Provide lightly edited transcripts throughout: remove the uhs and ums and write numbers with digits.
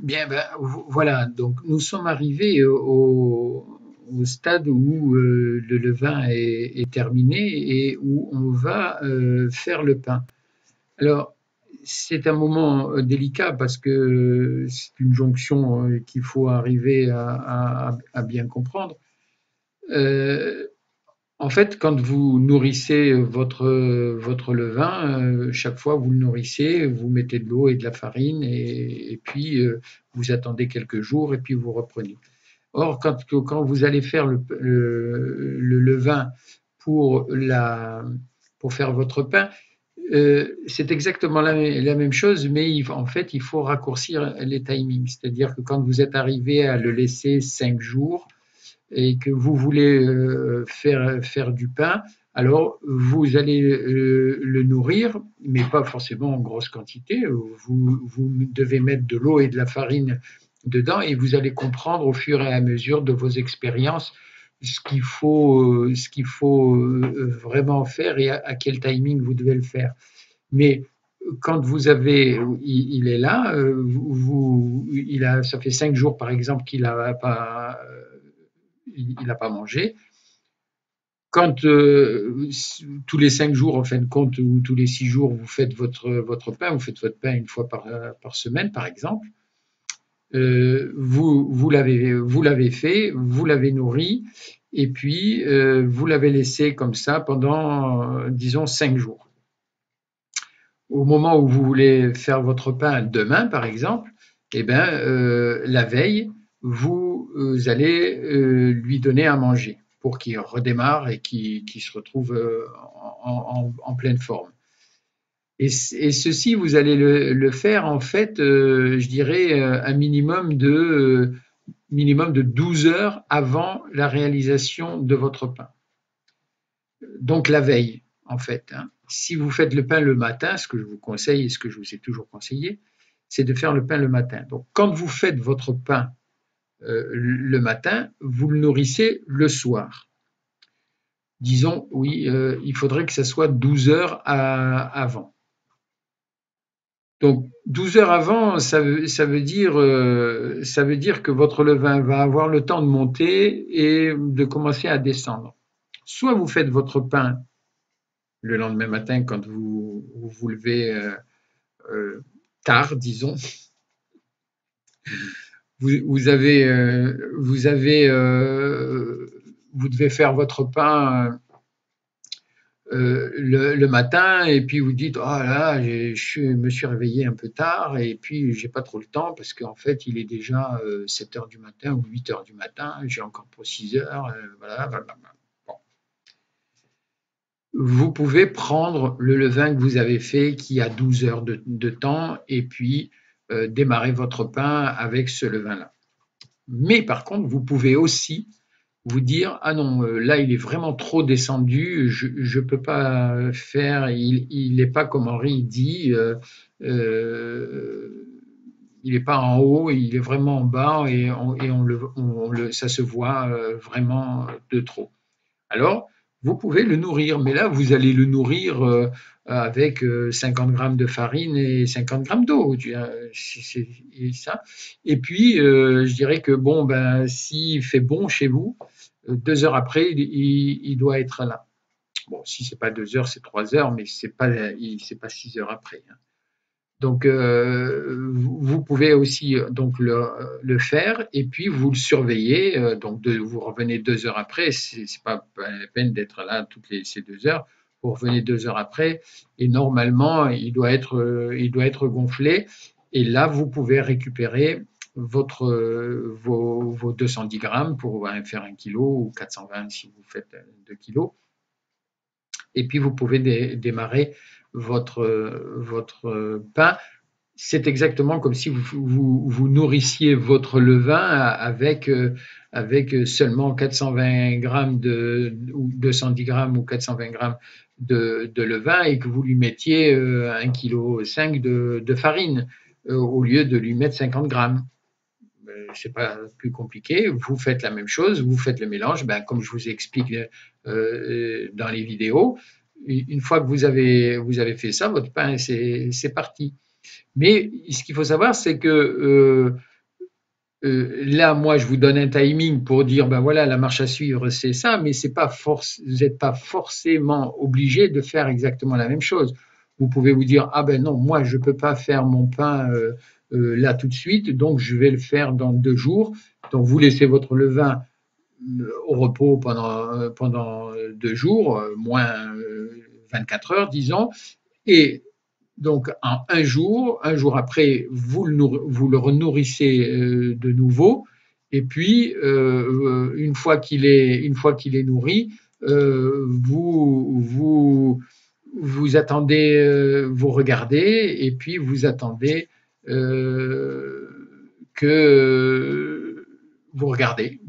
Bien, ben, voilà, donc nous sommes arrivés au stade où le levain est terminé et où on va faire le pain. Alors, c'est un moment délicat parce que c'est une jonction qu'il faut arriver à bien comprendre. Euh, En fait, quand vous nourrissez votre levain, chaque fois vous le nourrissez, vous mettez de l'eau et de la farine et puis vous attendez quelques jours et puis vous reprenez. Or, quand vous allez faire le levain pour, pour faire votre pain, c'est exactement la même chose, mais en fait, il faut raccourcir les timings. C'est-à-dire que quand vous êtes arrivé à le laisser 5 jours, et que vous voulez faire du pain, alors vous allez le nourrir, mais pas forcément en grosse quantité. Vous devez mettre de l'eau et de la farine dedans et vous allez comprendre au fur et à mesure de vos expériences ce qu'il faut vraiment faire et à quel timing vous devez le faire. Mais quand vous avez, il est là, ça fait 5 jours par exemple qu'il n'a pas, il n'a pas mangé. Quand tous les 5 jours, en fin de compte, ou tous les 6 jours, vous faites votre pain, vous faites votre pain une fois par semaine, par exemple, vous l'avez fait, vous l'avez nourri, et puis vous l'avez laissé comme ça pendant, disons, 5 jours. Au moment où vous voulez faire votre pain demain, par exemple, eh ben, la veille, vous allez lui donner à manger pour qu'il redémarre et qu'il se retrouve en pleine forme. Et ceci, vous allez le faire en fait, je dirais, un minimum de 12 heures avant la réalisation de votre pain. Donc la veille, en fait. Hein. Si vous faites le pain le matin, ce que je vous conseille et ce que je vous ai toujours conseillé, c'est de faire le pain le matin. Donc quand vous faites votre pain le matin, vous le nourrissez le soir. Disons, oui, il faudrait que ça soit 12 heures avant. Donc 12 heures avant, ça veut dire que votre levain va avoir le temps de monter et de commencer à descendre. Soit vous faites votre pain le lendemain matin quand vous vous levez tard, disons. Vous devez faire votre pain le matin et puis vous dites, oh là, me suis réveillé un peu tard et puis j'ai pas trop le temps parce qu'en fait il est déjà 7 heures du matin ou 8 heures du matin, j'ai encore pour 6 heures, voilà, voilà. Bon. Vous pouvez prendre le levain que vous avez fait qui a 12 heures de temps et puis démarrer votre pain avec ce levain-là. Mais par contre, vous pouvez aussi vous dire, ah non, là il est vraiment trop descendu, je ne peux pas faire, il n'est pas comme Henri dit, il n'est pas en haut, il est vraiment en bas et ça se voit vraiment de trop. Alors, vous pouvez le nourrir, mais là, vous allez le nourrir avec 50 grammes de farine et 50 grammes d'eau. Et ça. Et puis, je dirais que bon, ben, s'il fait bon chez vous, 2 heures après, il doit être là. Bon, si c'est pas 2 heures, c'est 3 heures, mais c'est pas 6 heures après. Hein. Donc, vous pouvez aussi donc le faire et puis vous le surveillez. Donc, vous revenez 2 heures après. C'est pas la peine d'être là ces 2 heures. Vous revenez 2 heures après et normalement, il doit être gonflé. Et là, vous pouvez récupérer vos 210 grammes pour faire 1 kilo ou 420 si vous faites 2 kilos. Et puis, vous pouvez démarrer votre pain. C'est exactement comme si vous nourrissiez votre levain avec seulement 420 grammes ou 210 grammes ou 420 grammes de levain et que vous lui mettiez 1,5 kg de farine au lieu de lui mettre 50 grammes. C'est pas plus compliqué. Vous faites la même chose, vous faites le mélange, ben, comme je vous explique dans les vidéos. Une fois que vous avez fait ça, votre pain, c'est parti. Mais ce qu'il faut savoir, c'est que là, moi, je vous donne un timing pour dire, ben voilà, la marche à suivre, c'est ça, mais c'est pas vous n'êtes pas forcément obligé de faire exactement la même chose. Vous pouvez vous dire, ah ben non, moi, je peux pas faire mon pain là tout de suite, donc je vais le faire dans 2 jours. Donc, vous laissez votre levain au repos pendant 2 jours, moins 24 heures, disons, et donc, en un jour après, vous le renourrissez de nouveau. Et puis, une fois qu'il est nourri, vous attendez, vous regardez, et puis vous attendez que vous regardez,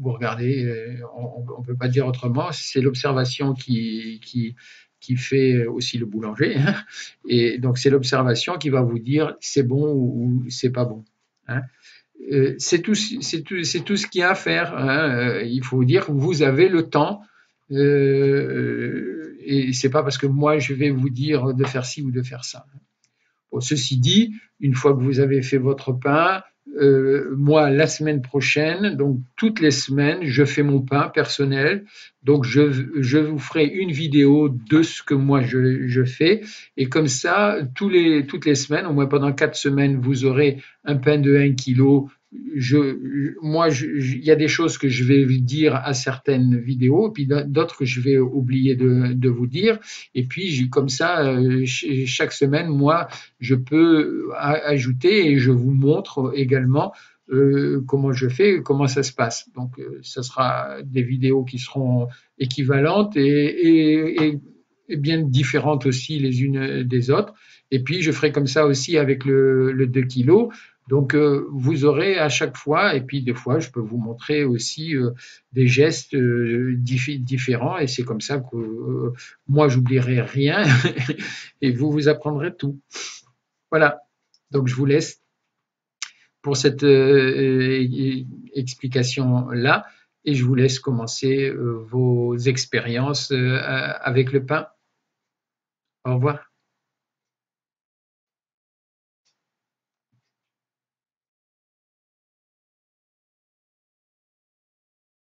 on ne peut pas dire autrement, c'est l'observation qui fait aussi le boulanger, hein. Et donc, c'est l'observation qui va vous dire c'est bon ou c'est pas bon, hein. C'est tout, c'est tout ce qu'il y a à faire, hein. Il faut dire que vous avez le temps. Et c'est pas parce que moi je vais vous dire de faire ci ou de faire ça. Bon, ceci dit, une fois que vous avez fait votre pain, moi, la semaine prochaine, donc toutes les semaines, je fais mon pain personnel. Donc, je vous ferai une vidéo de ce que moi je fais. Et comme ça, toutes les semaines, au moins pendant 4 semaines, vous aurez un pain de 1 kg. Il y a des choses que je vais dire à certaines vidéos, et puis d'autres que je vais oublier de vous dire. Et puis, comme ça, chaque semaine, moi, je peux ajouter et je vous montre également comment je fais, comment ça se passe. Donc, ça sera des vidéos qui seront équivalentes et bien différentes aussi les unes des autres. Et puis, je ferai comme ça aussi avec le 2 kilos. Donc, vous aurez à chaque fois, et puis des fois, je peux vous montrer aussi des gestes différents, et c'est comme ça que moi, j'oublierai rien, et vous apprendrez tout. Voilà, donc je vous laisse pour cette explication-là, et je vous laisse commencer vos expériences avec le pain. Au revoir.